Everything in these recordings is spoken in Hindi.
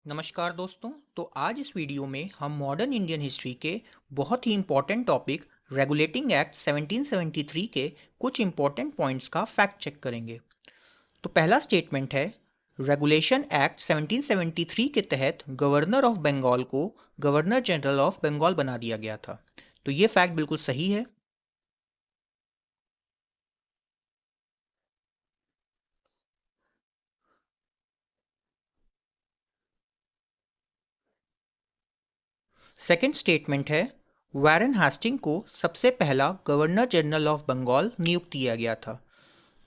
नमस्कार दोस्तों। तो आज इस वीडियो में हम मॉडर्न इंडियन हिस्ट्री के बहुत ही इम्पोर्टेंट टॉपिक रेगुलेटिंग एक्ट 1773 के कुछ इम्पोर्टेंट पॉइंट्स का फैक्ट चेक करेंगे। तो पहला स्टेटमेंट है, रेगुलेशन एक्ट 1773 के तहत गवर्नर ऑफ बंगाल को गवर्नर जनरल ऑफ बंगाल बना दिया गया था। तो ये फैक्ट बिल्कुल सही है। सेकंड स्टेटमेंट है, वारेन हास्टिंग को सबसे पहला गवर्नर जनरल ऑफ बंगाल नियुक्त किया गया था।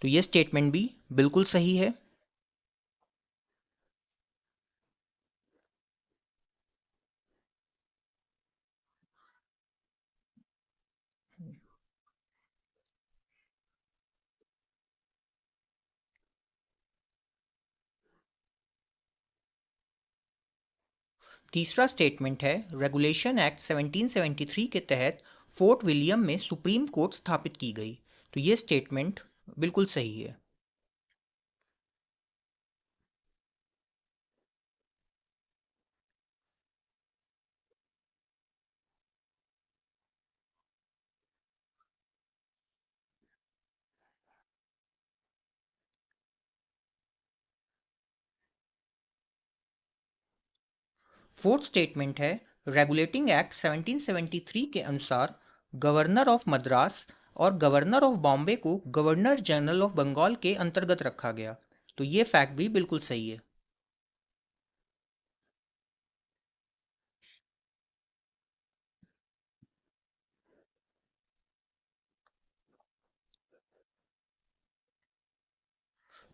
तो ये स्टेटमेंट भी बिल्कुल सही है। तीसरा स्टेटमेंट है, रेगुलेशन एक्ट 1773 के तहत फोर्ट विलियम में सुप्रीम कोर्ट स्थापित की गई। तो ये स्टेटमेंट बिल्कुल सही है। फोर्थ स्टेटमेंट है, रेगुलेटिंग एक्ट 1773 के अनुसार गवर्नर ऑफ मद्रास और गवर्नर ऑफ बॉम्बे को गवर्नर जनरल ऑफ बंगाल के अंतर्गत रखा गया। तो ये फैक्ट भी बिल्कुल सही है।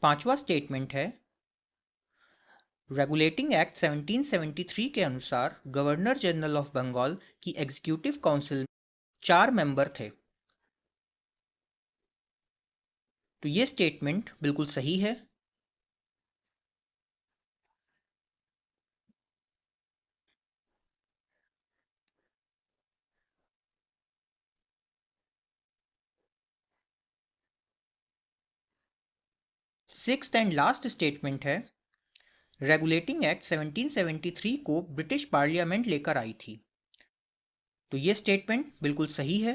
पांचवा स्टेटमेंट है, रेगुलेटिंग एक्ट 1773 के अनुसार गवर्नर जनरल ऑफ बंगाल की एग्जीक्यूटिव काउंसिल 4 मेंबर थे। तो ये स्टेटमेंट बिल्कुल सही है। सिक्स्थ एंड लास्ट स्टेटमेंट है, रेगुलेटिंग एक्ट 1773 को ब्रिटिश पार्लियामेंट लेकर आई थी। तो ये स्टेटमेंट बिल्कुल सही है।